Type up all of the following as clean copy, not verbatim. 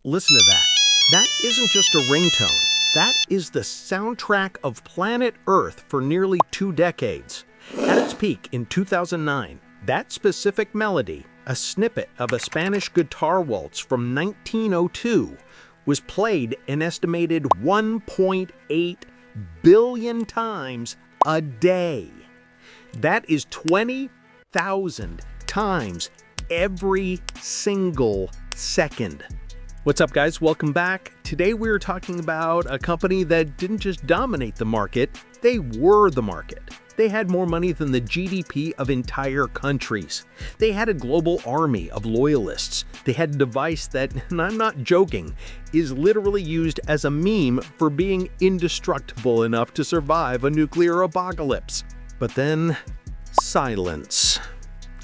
Listen to that. That isn't just a ringtone. That is the soundtrack of planet Earth for nearly 2 decades. At its peak in 2009, that specific melody, a snippet of a Spanish guitar waltz from 1902, was played an estimated 1.8 billion times a day. That is 20,000 times every single second. What's up, guys? Welcome back. Today we're talking about a company that didn't just dominate the market, they were the market. They had more money than the GDP of entire countries. They had a global army of loyalists. They had a device that, and I'm not joking, is literally used as a meme for being indestructible enough to survive a nuclear apocalypse. But then, silence.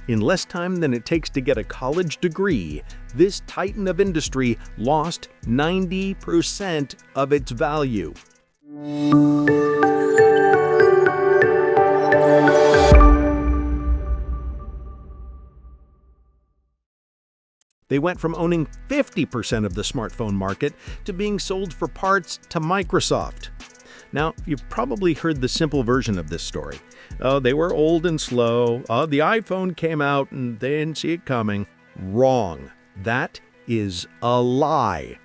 In less time than it takes to get a college degree, this titan of industry lost 90% of its value. They went from owning 50% of the smartphone market to being sold for parts to Microsoft. Now, you've probably heard the simple version of this story. Oh, they were old and slow. Oh, the iPhone came out and they didn't see it coming. Wrong. That is a lie.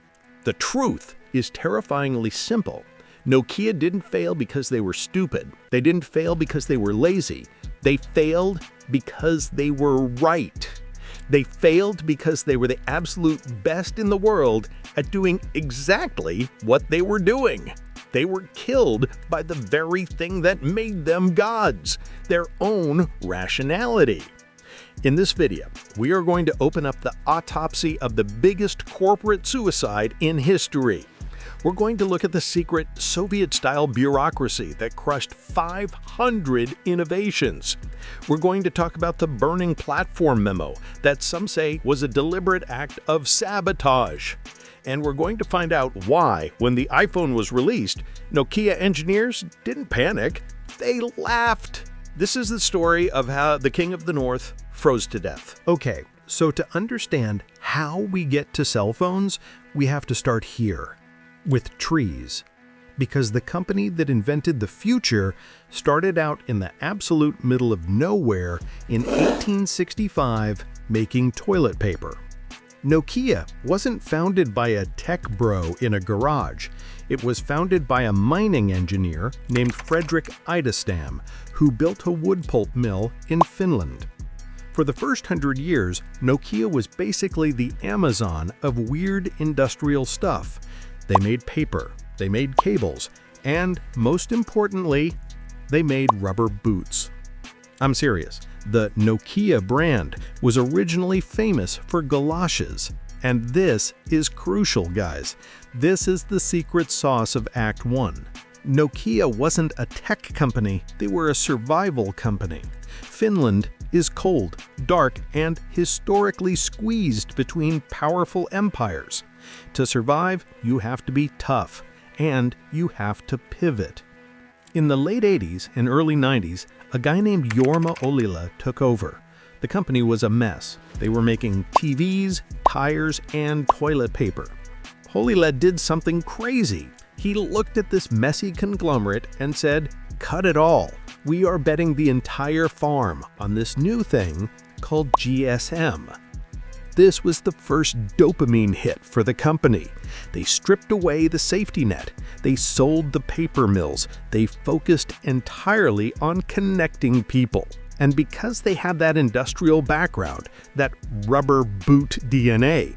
The truth is terrifyingly simple. Nokia didn't fail because they were stupid. They didn't fail because they were lazy. They failed because they were right. They failed because they were the absolute best in the world at doing exactly what they were doing. They were killed by the very thing that made them gods, their own rationality. In this video, we are going to open up the autopsy of the biggest corporate suicide in history. We're going to look at the secret Soviet-style bureaucracy that crushed 500 innovations. We're going to talk about the burning platform memo that some say was a deliberate act of sabotage. And we're going to find out why, when the iPhone was released, Nokia engineers didn't panic, they laughed. This is the story of how the King of the North froze to death. Okay, so to understand how we get to cell phones, we have to start here, with trees. Because the company that invented the future started out in the absolute middle of nowhere in 1865 making toilet paper. Nokia wasn't founded by a tech bro in a garage. It was founded by a mining engineer named Frederick Idestam, who built a wood pulp mill in Finland. For the first 100 years, Nokia was basically the Amazon of weird industrial stuff. They made paper, they made cables, and most importantly, they made rubber boots. I'm serious. The Nokia brand was originally famous for galoshes. And this is crucial, guys. This is the secret sauce of Act 1. Nokia wasn't a tech company, they were a survival company. Finland is cold, dark, and historically squeezed between powerful empires. To survive, you have to be tough, and you have to pivot. In the late 80s and early 90s, a guy named Jorma Ollila took over. The company was a mess. They were making TVs, tires, and toilet paper. Ollila did something crazy. He looked at this messy conglomerate and said, "Cut it all. We are betting the entire farm on this new thing called GSM." This was the first dopamine hit for the company. They stripped away the safety net. They sold the paper mills. They focused entirely on connecting people. And because they had that industrial background, that rubber boot DNA,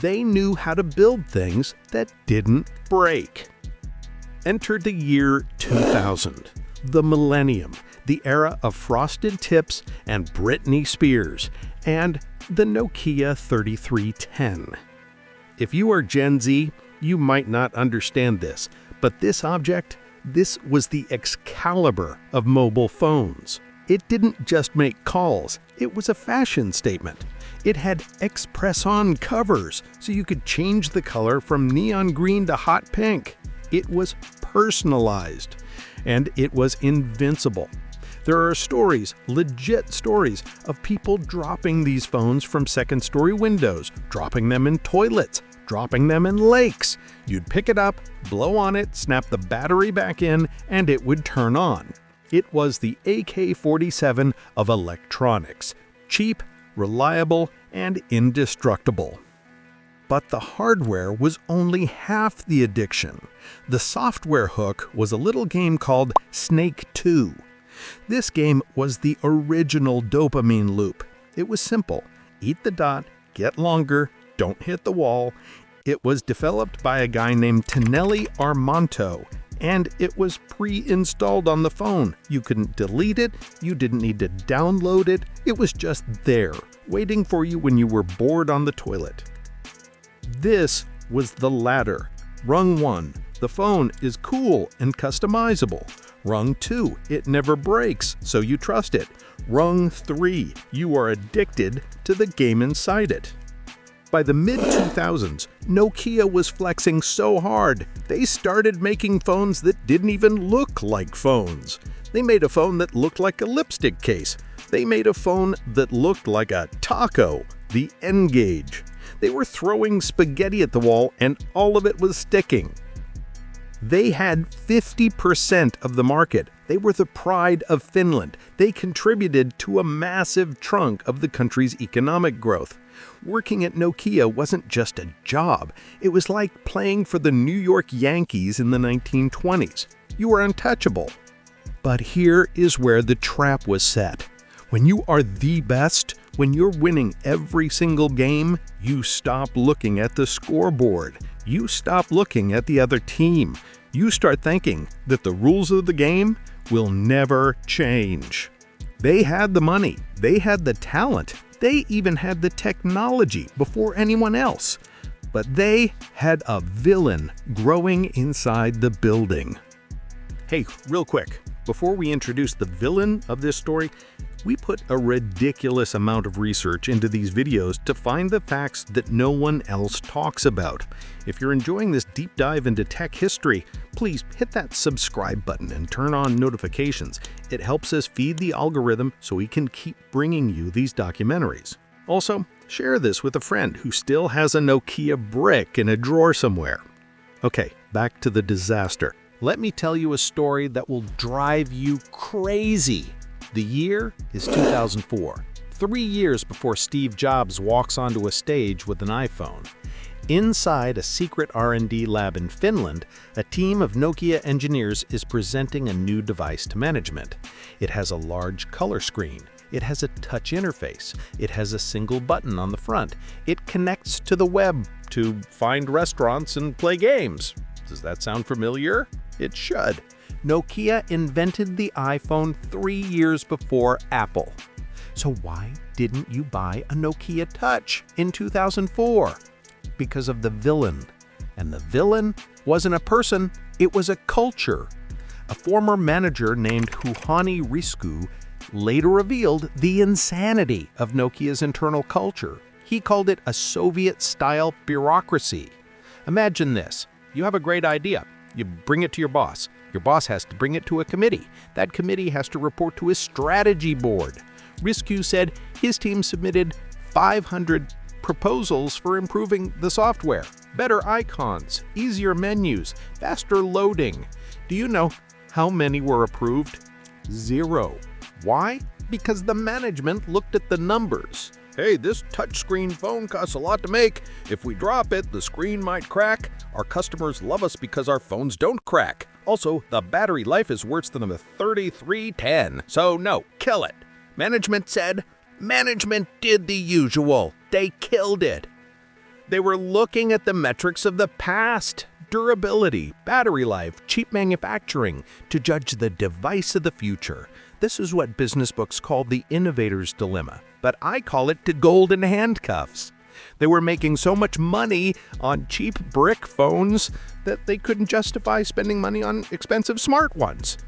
they knew how to build things that didn't break. Entered the year 2000, the millennium, the era of frosted tips and Britney Spears, and the Nokia 3310. If you are Gen Z, you might not understand this, but this object, this was the Excalibur of mobile phones. It didn't just make calls, it was a fashion statement. It had Express-On covers, so you could change the color from neon green to hot pink. It was personalized, and it was invincible. There are stories, legit stories, of people dropping these phones from second-story windows, dropping them in toilets, dropping them in lakes. You'd pick it up, blow on it, snap the battery back in, and it would turn on. It was the AK-47 of electronics. Cheap, reliable, and indestructible. But the hardware was only half the addiction. The software hook was a little game called Snake 2. This game was the original dopamine loop. It was simple. Eat the dot, get longer, don't hit the wall. It was developed by a guy named Tinelli Armanto, and it was pre-installed on the phone. You couldn't delete it, you didn't need to download it, it was just there, waiting for you when you were bored on the toilet. This was the ladder. Rung 1, the phone is cool and customizable. Rung 2, it never breaks, so you trust it. Rung 3, you are addicted to the game inside it. By the mid-2000s, Nokia was flexing so hard, they started making phones that didn't even look like phones. They made a phone that looked like a lipstick case. They made a phone that looked like a taco, the N-Gage. They were throwing spaghetti at the wall and all of it was sticking. They had 50% of the market. They were the pride of Finland. They contributed to a massive chunk of the country's economic growth. Working at Nokia wasn't just a job. It was like playing for the New York Yankees in the 1920s. You were untouchable. But here is where the trap was set. When you are the best, when you're winning every single game, you stop looking at the scoreboard. You stop looking at the other team. You start thinking that the rules of the game will never change. They had the money. They had the talent. They even had the technology before anyone else. But they had a villain growing inside the building. Hey, real quick, before we introduce the villain of this story, we put a ridiculous amount of research into these videos to find the facts that no one else talks about. If you're enjoying this deep dive into tech history, please hit that subscribe button and turn on notifications. It helps us feed the algorithm so we can keep bringing you these documentaries. Also, share this with a friend who still has a Nokia brick in a drawer somewhere. Okay, back to the disaster. Let me tell you a story that will drive you crazy. The year is 2004, 3 years before Steve Jobs walks onto a stage with an iPhone. Inside a secret R&D lab in Finland, a team of Nokia engineers is presenting a new device to management. It has a large color screen. It has a touch interface. It has a single button on the front. It connects to the web to find restaurants and play games. Does that sound familiar? It should. Nokia invented the iPhone 3 years before Apple. So why didn't you buy a Nokia Touch in 2004? Because of the villain. And the villain wasn't a person, it was a culture. A former manager named Juhani Risku later revealed the insanity of Nokia's internal culture. He called it a Soviet-style bureaucracy. Imagine this. You have a great idea. You bring it to your boss. Your boss has to bring it to a committee. That committee has to report to his strategy board. Risku said his team submitted 500 proposals for improving the software. Better icons, easier menus, faster loading. Do you know how many were approved? 0. Why? Because the management looked at the numbers. Hey, this touchscreen phone costs a lot to make. If we drop it, the screen might crack. Our customers love us because our phones don't crack. Also, the battery life is worse than the 3310. So no, kill it. Management said, management did the usual. They killed it. They were looking at the metrics of the past. Durability, battery life, cheap manufacturing, to judge the device of the future. This is what business books call the innovator's dilemma, but I call it the golden handcuffs. They were making so much money on cheap brick phones that they couldn't justify spending money on expensive smart ones.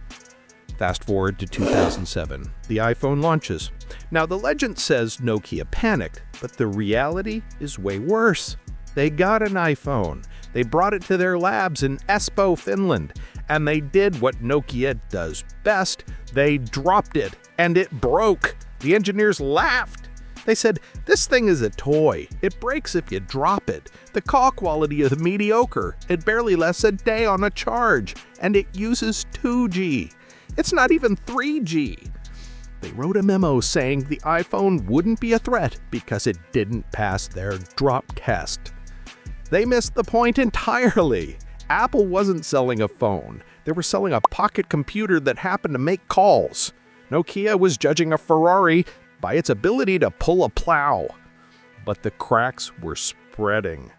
Fast forward to 2007, the iPhone launches. Now the legend says Nokia panicked, but the reality is way worse. They got an iPhone. They brought it to their labs in Espoo, Finland, and they did what Nokia does best. They dropped it, and it broke. The engineers laughed. They said, "This thing is a toy. It breaks if you drop it. The call quality is mediocre. It barely lasts a day on a charge, and it uses 2G. It's not even 3G." They wrote a memo saying the iPhone wouldn't be a threat because it didn't pass their drop test. They missed the point entirely. Apple wasn't selling a phone. They were selling a pocket computer that happened to make calls. Nokia was judging a Ferrari by its ability to pull a plow. But the cracks were spreading.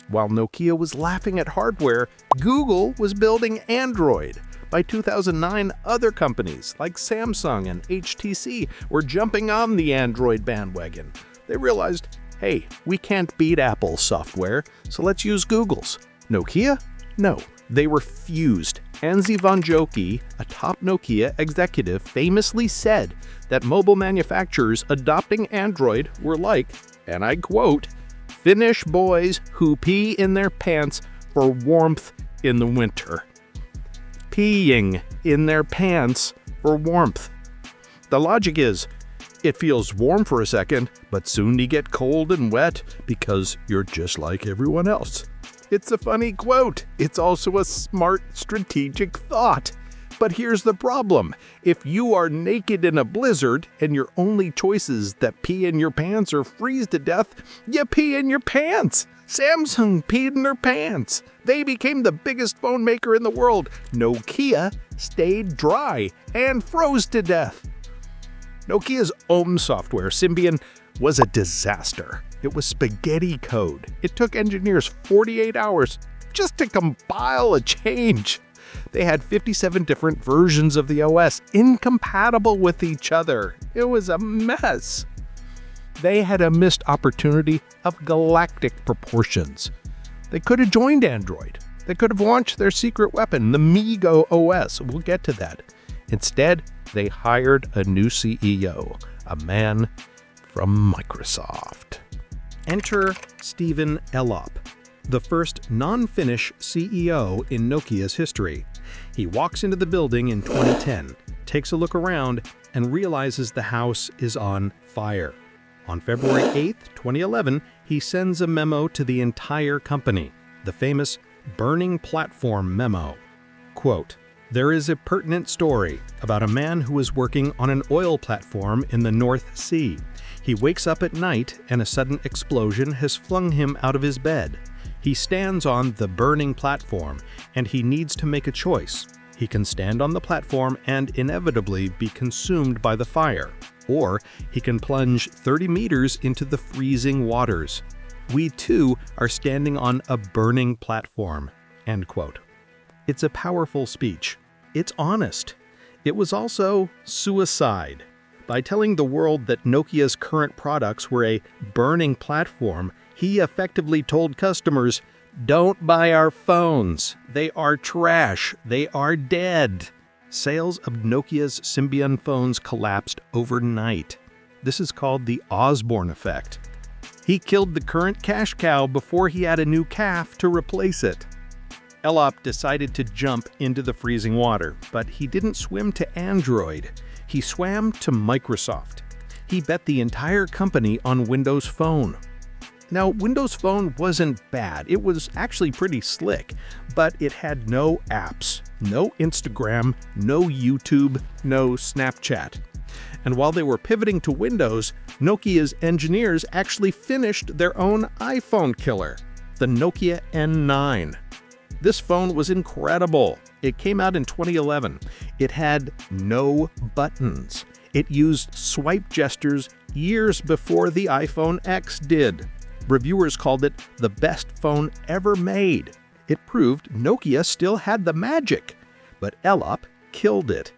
While Nokia was laughing at hardware, Google was building Android. By 2009, other companies like Samsung and HTC were jumping on the Android bandwagon. They realized, hey, we can't beat Apple's software, so let's use Google's. Nokia? No, they refused. Anzi von Joki, a top Nokia executive, famously said that mobile manufacturers adopting Android were like, and I quote, "Finnish boys who pee in their pants for warmth in the winter." Peeing in their pants for warmth. The logic is, it feels warm for a second, but soon you get cold and wet because you're just like everyone else. It's a funny quote. It's also a smart, strategic thought. But here's the problem. If you are naked in a blizzard and your only choice is that pee in your pants or freeze to death, you pee in your pants. Samsung peed in their pants. They became the biggest phone maker in the world. Nokia stayed dry and froze to death. Nokia's OM software, Symbian, was a disaster. It was spaghetti code. It took engineers 48 hours just to compile a change. They had 57 different versions of the OS, incompatible with each other. It was a mess. They had a missed opportunity of galactic proportions. They could have joined Android. They could have launched their secret weapon, the Migo OS. We'll get to that. Instead, they hired a new CEO, a man from Microsoft. Enter Stephen Elop, the first non-Finnish CEO in Nokia's history. He walks into the building in 2010, takes a look around, and realizes the house is on fire. On February 8, 2011, he sends a memo to the entire company, the famous Burning Platform memo. Quote, "There is a pertinent story about a man who is working on an oil platform in the North Sea. He wakes up at night and a sudden explosion has flung him out of his bed. He stands on the burning platform and he needs to make a choice. He can stand on the platform and inevitably be consumed by the fire, or he can plunge 30 meters into the freezing waters. We too are standing on a burning platform." End quote. It's a powerful speech. It's honest. It was also suicide. By telling the world that Nokia's current products were a burning platform, he effectively told customers, "Don't buy our phones. They are trash. They are dead." Sales of Nokia's Symbian phones collapsed overnight. This is called the Osborne effect. He killed the current cash cow before he had a new calf to replace it. Elop decided to jump into the freezing water, but he didn't swim to Android. He swam to Microsoft. He bet the entire company on Windows Phone. Now, Windows Phone wasn't bad. It was actually pretty slick, but it had no apps, no Instagram, no YouTube, no Snapchat. And while they were pivoting to Windows, Nokia's engineers actually finished their own iPhone killer, the Nokia N9. This phone was incredible. It came out in 2011. It had no buttons. It used swipe gestures years before the iPhone X did. Reviewers called it the best phone ever made. It proved Nokia still had the magic, but Elop killed it.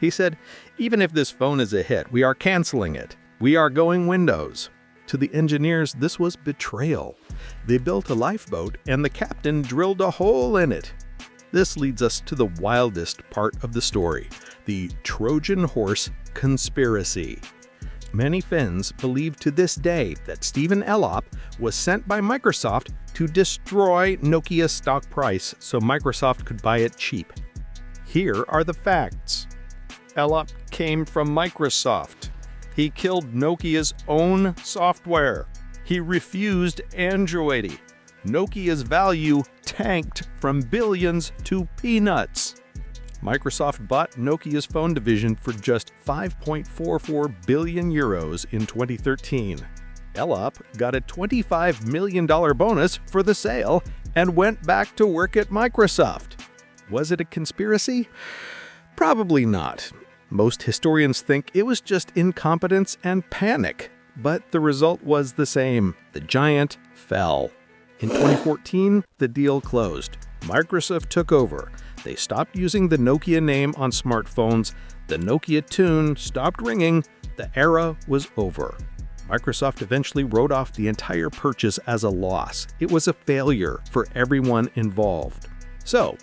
He said, "Even if this phone is a hit, we are canceling it. We are going Windows." To the engineers, this was betrayal. They built a lifeboat and the captain drilled a hole in it. This leads us to the wildest part of the story, the Trojan horse conspiracy. Many Finns believe to this day that Stephen Elop was sent by Microsoft to destroy Nokia's stock price so Microsoft could buy it cheap. Here are the facts. Elop came from Microsoft. He killed Nokia's own software. He refused Android. Nokia's value tanked from billions to peanuts. Microsoft bought Nokia's phone division for just 5.44 billion euros in 2013. Elop got a $25 million bonus for the sale and went back to work at Microsoft. Was it a conspiracy? Probably not. Most historians think it was just incompetence and panic, but the result was the same. The giant fell. In 2014, the deal closed. Microsoft took over. They stopped using the Nokia name on smartphones. The Nokia tune stopped ringing. The era was over. Microsoft eventually wrote off the entire purchase as a loss. It was a failure for everyone involved. So,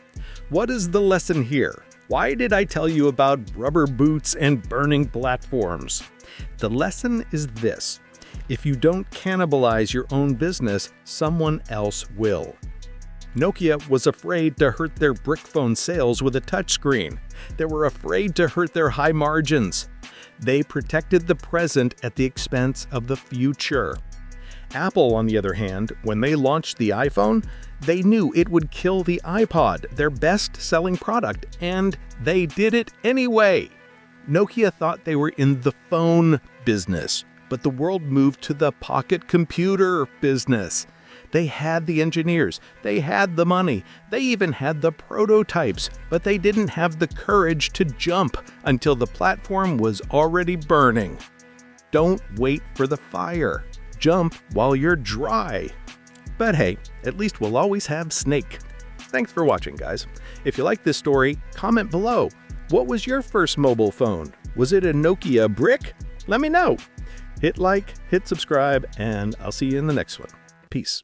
what is the lesson here? Why did I tell you about rubber boots and burning platforms? The lesson is this: if you don't cannibalize your own business, someone else will. Nokia was afraid to hurt their brick phone sales with a touchscreen. They were afraid to hurt their high margins. They protected the present at the expense of the future. Apple, on the other hand, when they launched the iPhone, they knew it would kill the iPod, their best-selling product, and they did it anyway. Nokia thought they were in the phone business, but the world moved to the pocket computer business. They had the engineers, they had the money, they even had the prototypes, but they didn't have the courage to jump until the platform was already burning. Don't wait for the fire. Jump while you're dry. But hey, at least we'll always have Snake. Thanks for watching, guys. If you like this story, comment below. What was your first mobile phone? Was it a Nokia brick? Let me know. Hit like, hit subscribe, and I'll see you in the next one. Peace.